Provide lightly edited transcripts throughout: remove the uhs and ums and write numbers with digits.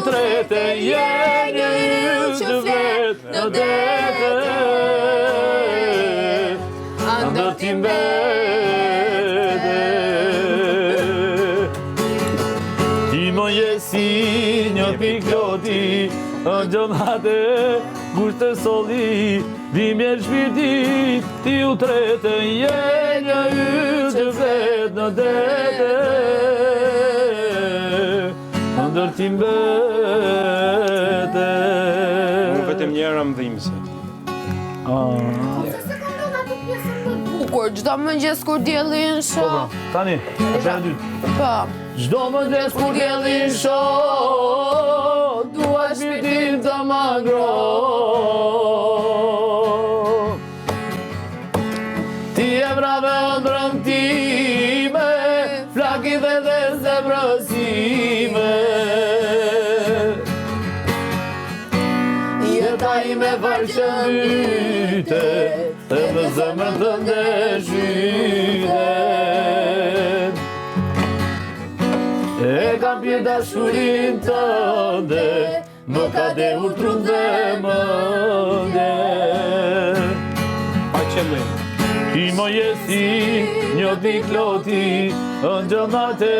tretë je një yll që flet në dete. Ndër ti mbete. Ti më je si një pikloti, në gjënate gusht të soli, dhimje shpirtit, ti u tretë je një yll që flet në dete. Ndër ti mbete. Unë vetëm njëra më dhimbse. Bukur, çdo mëngjes kur diellin shoh. Tani, është e dytë. Po. Çdo mëngjes kur diellin shoh, dua shpirtin të më ngroh. Ti e brave ëndrën time, flaki dhe zemrësime. Jeta ime varqën myte, e më zemrën të ndeshyten. E kam pje dashurin tënde, më ka dehur trun dhe mënde. Pa qëllim. Ti më jesi një pikloti, në gjënate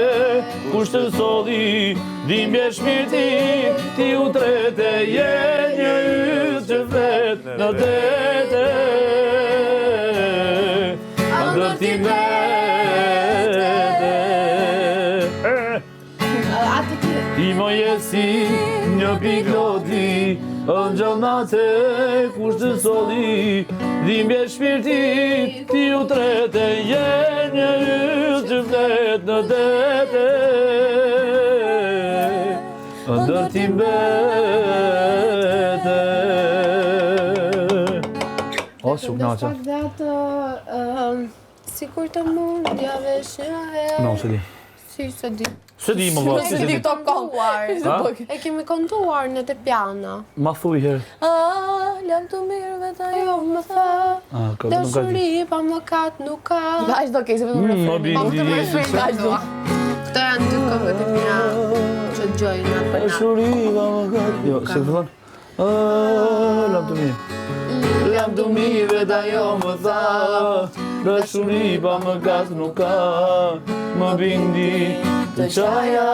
kusht të soli, dhimbje shpirti, ti u trete, je një yll që flet në dete. Ndër ti mbete. Ti më jesi një pikloti, në gjënate kusht të soli, dhimbje shpirti, ti u trete, je një yll që flet në dete. Ndër ti mbete. O, shumë knaqe. Pak dhe atë, sikur të mundjave shëhe. No, se di. Si se di. Se di, më vërë, se di. E kemi kënduar në të piano. Ma thuj herë. Lam të mirëve të jo më tha, dashuri pa mëkat nuk ka. Vazhdo do ke, se vetëm refren. Më bindi. Vazhdo. Këto janë dy këngët e mia që gjojnë atë për na. Dashuri pa mëkat. Jo, se fillon. Lam të mirë. Lam të mirëve të jo më tha, dashuri pa mëkat nuk ka. Më bindi të qaja.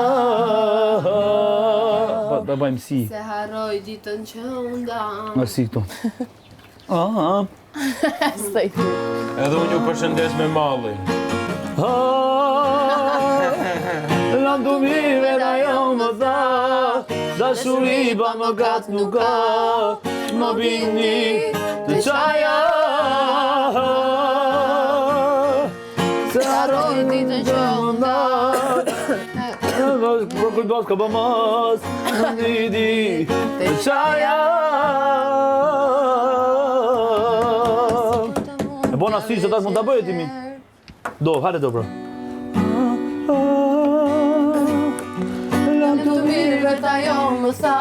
Da bëjmë si. Se harroj ditën që undam. Nga si këtu. Edhe unë ju përshëndes me malli. Lam të mirëve da jo më tha, dashuri pa mëkat nuk ka. Më bindi të qaja. Se harroj ditën që undam. Për kujtës ka bëmas, në nidi të qaja. E bona si, se tash mund të bëjë timi. Do, hajde do, bro. Lam të mirëve ta jo më tha,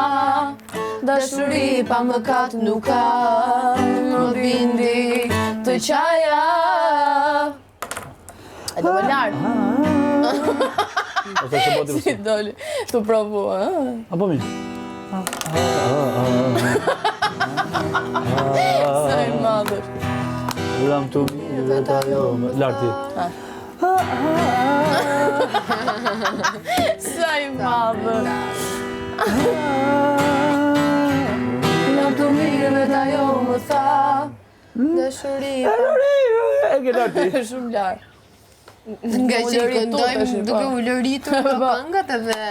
dashuri pa mëkat nuk ka. Më bindi të qaja. E do më lartë. Si doli, të provu, Apo mi? Sa i madhër. Lam të mirëve ta jo më... Larti. Sa i madhër. Lam të mirëve ta jo më tha, dashuri pa... E ke larti. Shumë lartë. Nga që i këndojmë duke u lëritur në këngët edhe...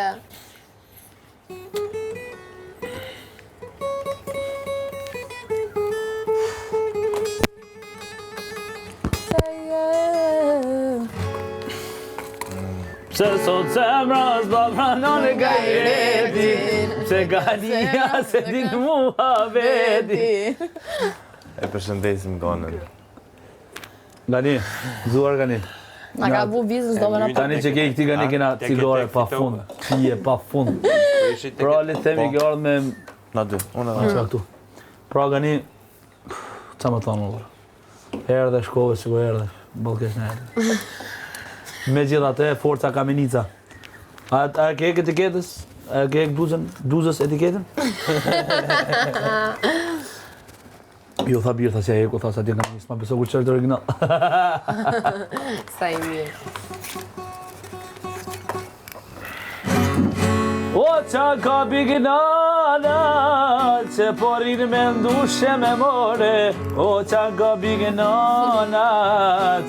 Se sot zemra s'ba pranon e gajretin, se galia se din muhabetin. E përshëndesim gonën. Gani, zuar Gani. Na ka bu vizës do me në Tani që ke këti Gani kena cigare pa fund, pije pa fund. Pra le themi ke ardhë me... Na dy, unë edhe. Qa këtu. Pra Gani, qa më thonë më vërë. Erdhe shkove që ko erdhe, bëllkesh në erdhe. Me gjitha te, forca Kamenica. A ke etiketës? E ke bluzës etiketën? Jo, tha birë, tha që e ku, tha sa t'jen kam njësë, ma beso kur qërë të original. Sa I mirë. O qa ka bignana, që porin me ndushe me more. O qa ka bignana,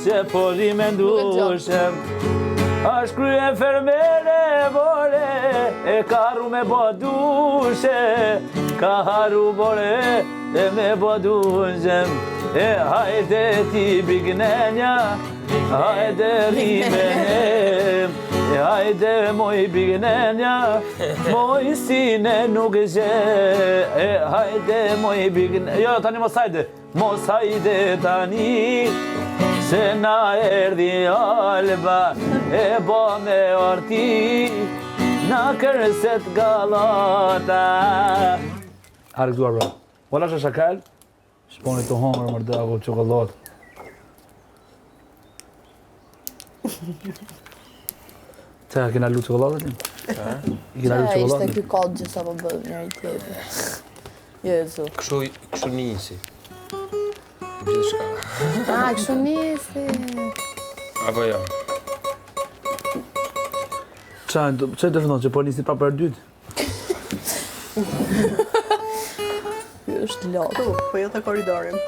që porin me ndushe. Ashtë krye fermere bore, e karu me bodushe. Ka haru bore, e me bodushem. E hajde ti bignenja, hajde rimenem. E hajde moj bignenja, moj sine nuk gje. E hajde moj bignenja, jo tani mos hajde, mos hajde tani. Se na erdi alba, e bo me orti, na kërset galata. Harë këtuar, bra. Ola shë shakal, shponi të hongër mërda apo qokollat. Qa, kena lu qokollatët tim? I kena lu Ishte qokollatët? ky kod që sa po bëjmë njëri tjetër. Jo, Jezu. Kështu nisi. Gjithë shka. Kështu nisi. Apo jo? Qa të fëndon që po nisi pa për dytë? Ky është lot. Tu, po jo të koridorin.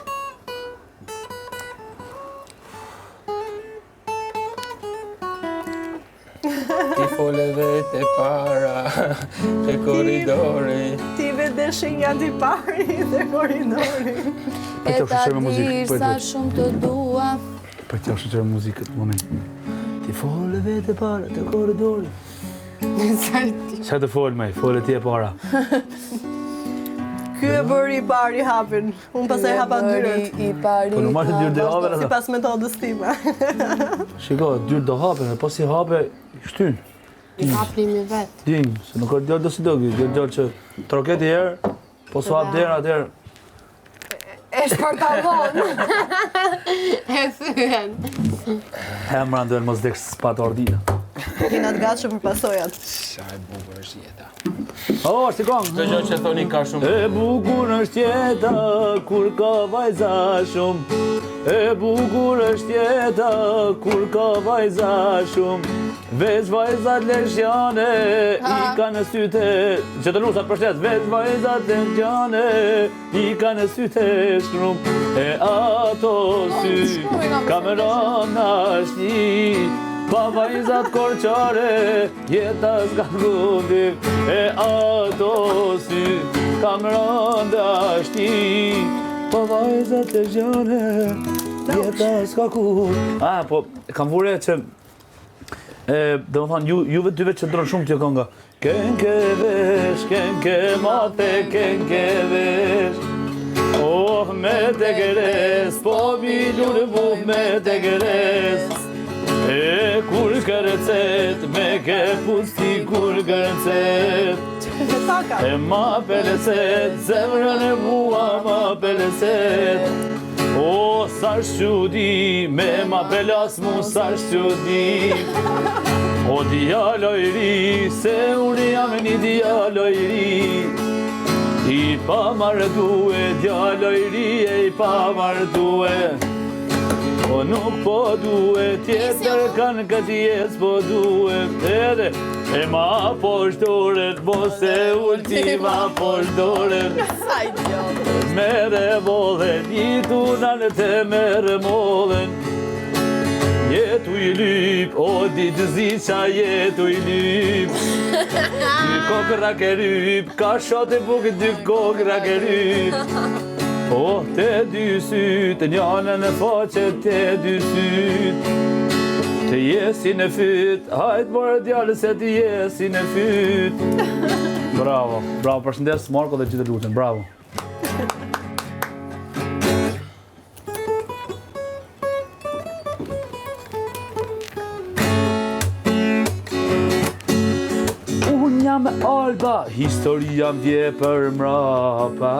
Ti fole vete para, te koridori. Ti vete shenja ti pari dhe koridori. E ta dirë sa shumë të dua. Po t'ja shëqërë muzikët në moment. Ti fole vete para të koridori. Qa të folë me, fole ti e para. Ky e bëri I pari hapin. Unë pasaj hapa dyrët. I pari. Po normal që dyrë dhe hape, Si pas metodës time. Shiko, dyrë do hape, po si hape, shtyn. I haprimi vetë. Ding, se nuk është djallë do si do gjë, djallë që troketi herë, po su hap derë atëherë. E shpërtallon. E thyen. Hemra ndojnë mos dekë s'patë ordina. Kina të gatshë për pasojat. Sa e bukur është jeta. O, shikon! Këtë gjë që thoni ka shumë. E bukur është jeta, kur ka vajza shumë. E bukur është jeta, kur ka vajza shumë. Veç vajzat leshjane, I ka në syte, që të lusat përshtet, veç vajzat leshjane, I ka në syte shkrum. E ato sy, kameron ashti, pa vajzat korqare, jeta s'ka gundi. E ato sy, kameron ashti, pa vajzat leshjane, jeta s'ka gundi. Po, kam vure që dhe më thonë, juve dyve që ndronë shumë t'jo kënga. Kenke mate, kenke vesh. Oh, me te gëres, po bilur buf me te gëres. E kur kërëcet, me ke pusti kur kërëcet. E ma peleset, zemrën e mua ma peleset. O, sa shqudi, me ma pelas mu sa shqudi. O, djalloj ri, se unë jam një djalloj ri. I pa mardue, djalloj ri e I pa mardue. O, nuk po due, tjetër kanë këtë jes po due. Edhe, e ma poshtoret, bose ultima poshtoret. Sa idiot. Mere bollen, I tunan të mere mollen. Jetu I lyp, o ditë ziqa jetu I lyp. Dy kokra ke ryp, ka shot e bukë dy kokra ke ryp. O te dy syt, njënën e faqet te dy syt. Te jesin e fyt, hajt more djallë se te jesin e fyt. Bravo, bravo, përshëndes Marko dhe gjithë lutin, bravo. Unë jam me alba, historia m'vje për mrapa.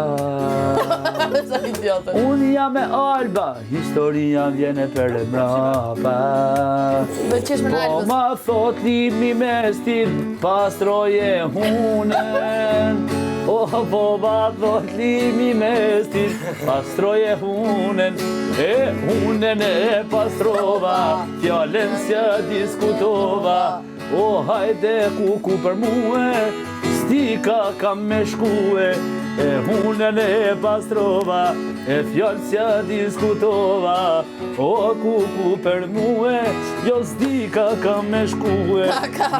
Sa idiotë. Unë jam e alba, historia m'vjene për mrapa. Do qesh me Po Albës. ma thot limi me stil, pastroje hunen. Po ma thot limi me stil, pastroje hunen. E hunen e pastrova, fjallën s'ja diskutova. O hajde ku për muë, stika kam me shkue. E hunen e pastrova, e fjallë s'ja diskutova. O ku për muë, jo stika kam me shkue.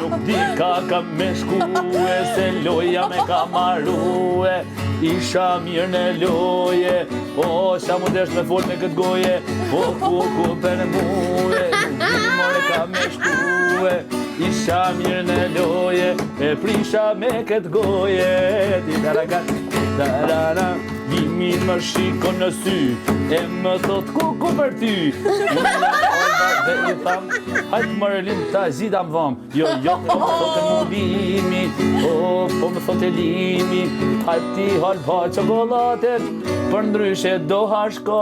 Nuk dika kam me shkue, se loja me ka marrue. Isha mirë në loje, o qa mu desh me fol me këtë goje. O ku për muë, nuk dimore ka me shkue. Isha mirë në loje, e prisha me këtë goje. Titarakat, tarara, limin më shiko në sy, e më thot ku për ty. Unë jam Olba dhe i tham, hajtë Marlin ta zida më vam. Jo, po më thot e mu limi, po më thot e limi. Hajtë ti halba qokolatet, për ndryshe do hashko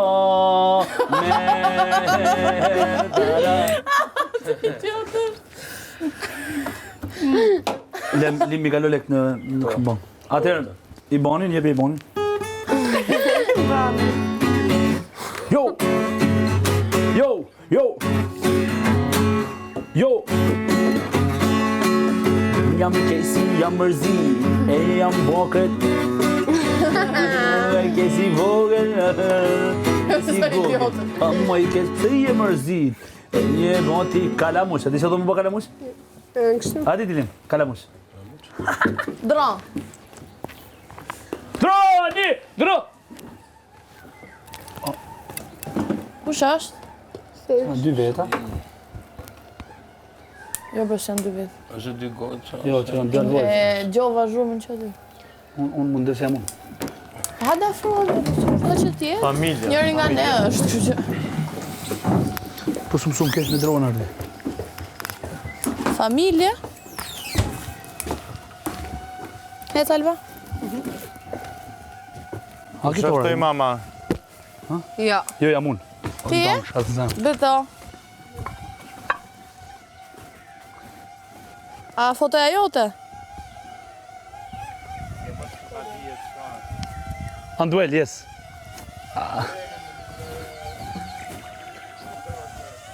me. Limi ka lolek në bon. Atëherë, i banin, jepi i banin. Jo! Jam kesi, jam mërzi, e jam bokët. Kesi vogël, kesi vogël. Mo i kesi e mërzi. E një boti kalamush, a di që do më bo kalamush? A di dilim, kalamush. Dro. Dro! Kush është? Dy veta. Jo bësh janë 2 vjet. Është 2 goca. Jo, që janë dërë vojë. E gjova zhurmën që ty. Unë mund desem unë. Ha da frodi, po që ti je? Familja. Njëri nga ne është, kështu që. Po shumë kesh me dronë ardi. Familje? E Talba? A këtë Shoftoj orë? mama. Jo. Jo, jam unë. Ti je? Atë zem. Beto. A fotoja jote? Anduel, yes.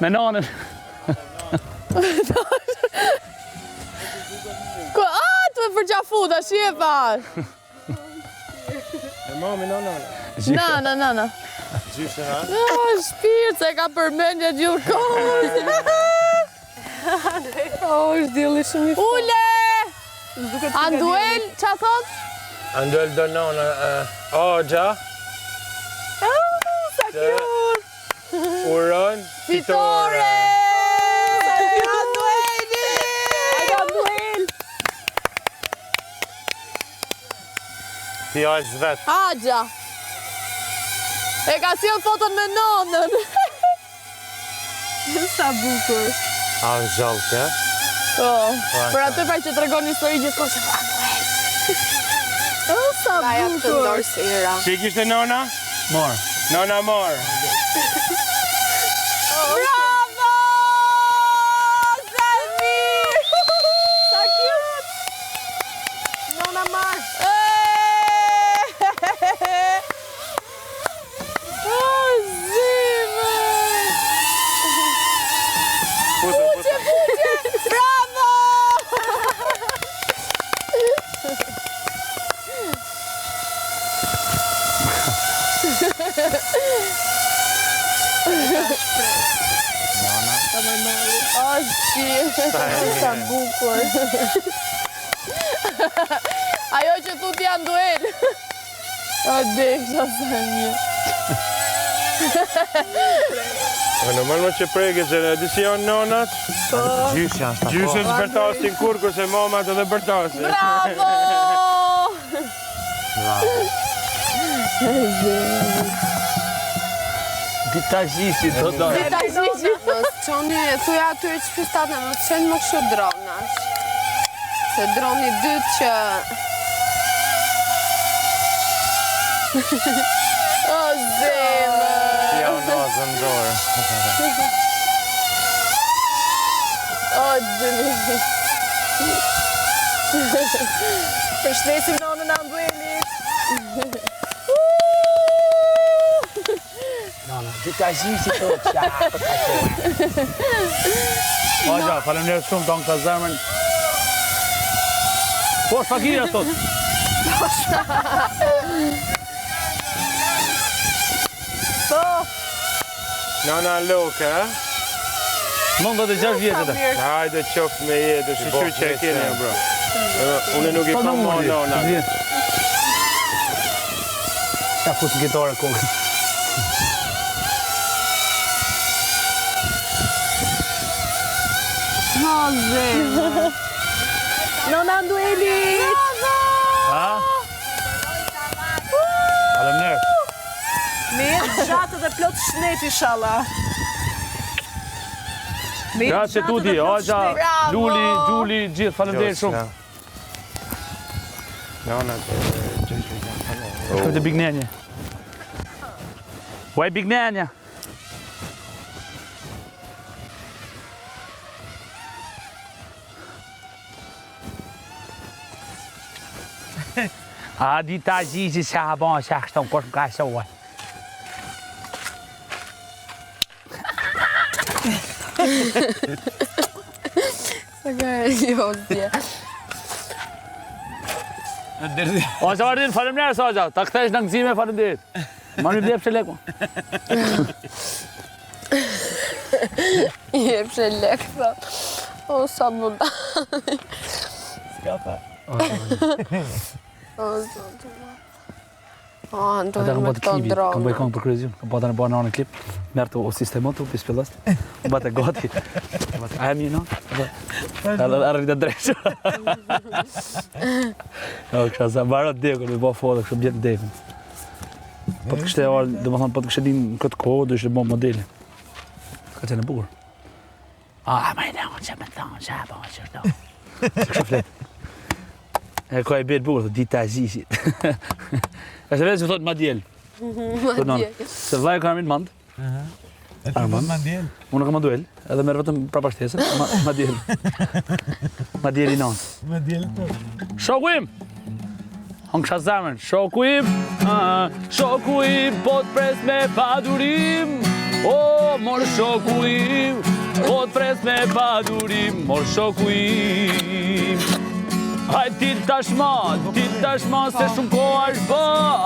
Me nanën. Të me përgjafu, ta shi e pash. E mami, nana. Nana. Gjyshe na? Shpirt, se ka përmendja gjurë kohës. është dilli shumë i Ule! Anduel, qa thot? Anduel do nona, Oja, Sa cute! uron, fitore. Andueli! Anduel! Ti është vetë. Agja. E ka sjell foton me nonën. Sa bukur! A është gjallë ke? Për atë pra që të regon histori gjithë kohë që Sa bukur! Që i kishte nona? Marë. Nona morë. Bravo! Zami! Sa cute! Nona Mar! Bravo! Sa bukur. Ajo që thu ti Anduel. O deksha sa një. Normal më që preke që në di si janë nonat, Gjyshe janë shta. gjyshe të bërtasin kur, kurse mamat edhe bërtasin. Bravo! Dita gjisi, do do. Dita gjisi. Qoni, thuja atyre që pystatë në të qenë më kështu dronash. Se droni dytë që... O, zemë! Ja u nazën dorë. O, dëmi! Përshëndesim nonën Ambuelit. Hoxha, faleminderit shumë tonë këtë zemrën. Po, fakira thot. Po, Nana Loka, ha? 96 vjetet. Hajde qoftë me jetë, shqyqy që e kene, bro. Unë nuk i Po, kam nuk mo më nona. Ja fusë gitare kokën. O, zemë! nona Ambuelit. Ha? Faleminderit. Me jetë gjatë dhe plot shnet, inshallah. Me jetë Grazie gjatë tutti, dhe plot Hoxha, shnet. Gjuli, gjithë faleminderit shumë. Nona, Shkoj të Bignenje. Uaj Bignenja. A di ta gjisi se ha ban se ashton kush më ka shohë. Sa ka josje. O, sa vardin, faleminderit Hoxha, ta kthesh në ngëzime, faleminderit. Ma një blepë që lekë. Jep që lekë, thot. O, sa më da. O, zotë ma. O, Ata ndohem kam me bëtë këto klipi, kam bëj dronë. këngë për kryezim, kam bëtë në bërë në klip, merë të o sistemot, u pispillast, u bëtë e gati. A e mi në? Edhe arrit e drejshë. O, kësha sa barët dekën, me bëhë foto, kësha bjetë dekën. Po të kështë e orë, dhe më thonë, po të kështë e din në këtë kohë, dhe ishte bëhë modeli. Ka qenë e bukur. A, ma i në, që me thonë, që e bëhë që shdo. Kështë fletë. E ka e bërë bukur, dita e zhisit. E se vetë që thotë ma djelë. Ma dje. Se vllai ka armin mand. Armand ma djel. Unë kam duel, edhe merr vetëm prapashtesën, ma djel. Ma djel i non. Ma djel po. Shoku im. On kisha zemrën, shoku im, shoku im, po të pres me padurim. O, mor shoku im, po të pres me padurim, mor shoku im. Hajt til tashma, se shumë kohë është bë,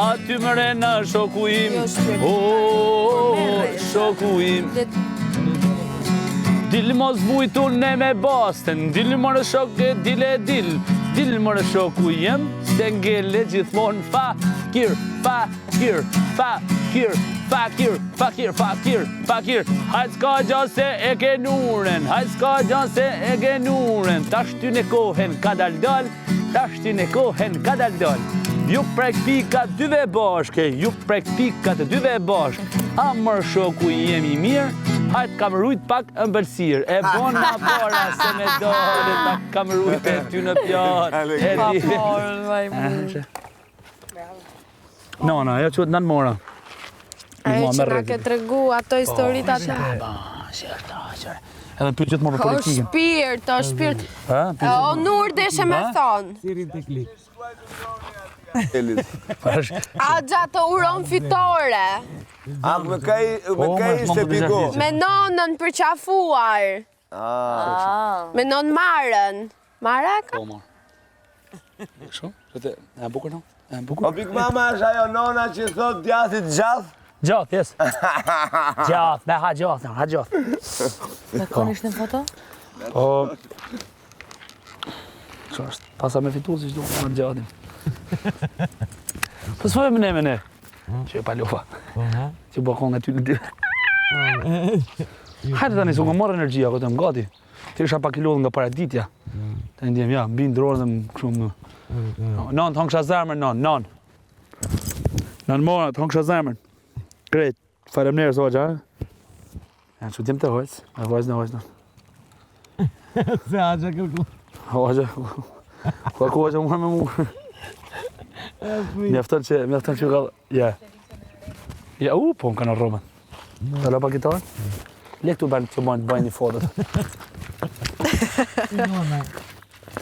aty më rena shoku im. O, shoku im. Dil mos vujtun ne me basten, dil më në shok e dil. Dil më në shoku jem, se ngele gjithmonë fakir. Hajt s'ka gja se e ke nuren, tash ty në kohen ka dal, Ju prek pikat dyve bashke, A mër shoku jemi mirë, hajt kam rujt pak ëmbëlsirë. E bon ma para se me dole, ta kam rujt e ty në pjatë. Nona, ajo qëtë nën mora. Ajo që nga ke tregu ato historit atë. Edhe ty qëtë morë për O politikën. shpirt. Ha? O nur deshe me thonë. Sirin të klik. A gjatë uron fitore. A, me kaj ishte piko. Me nonën përqafuar. Me non Marën. Mara ka? Po, marë. Shumë? E bukur no? E O bukur? pik mama është ajo nona që thot djathit gjath? Gjath, yes. Gjath, me ha gjath. Me kon ishte në foto? Po... Që është? Pasa me fitu si shdo, me gjatin. Po s'fojë me ne. Që e palofa. Që bëha kong aty në dy. Hajde tani, s'u nga marrë energjia, këtë më gati. Ti isha pak i lodhë nga paraditja. Ta në djem, ja, mbi në drorë dhe më shumë... Non, të hongësha zemër, non. Non mora, të hongësha zemër. Krejt, faleminderit Hoxha. Ja, që djem të hojës, e hojës në. Se Hoxha kërku. Hoxha, Ka koha që më me mu. Mjafton që ka... Ja. Ja, po më kanë Roman. Ta la paketarën? Le këtu bërë që bajnë një fotët.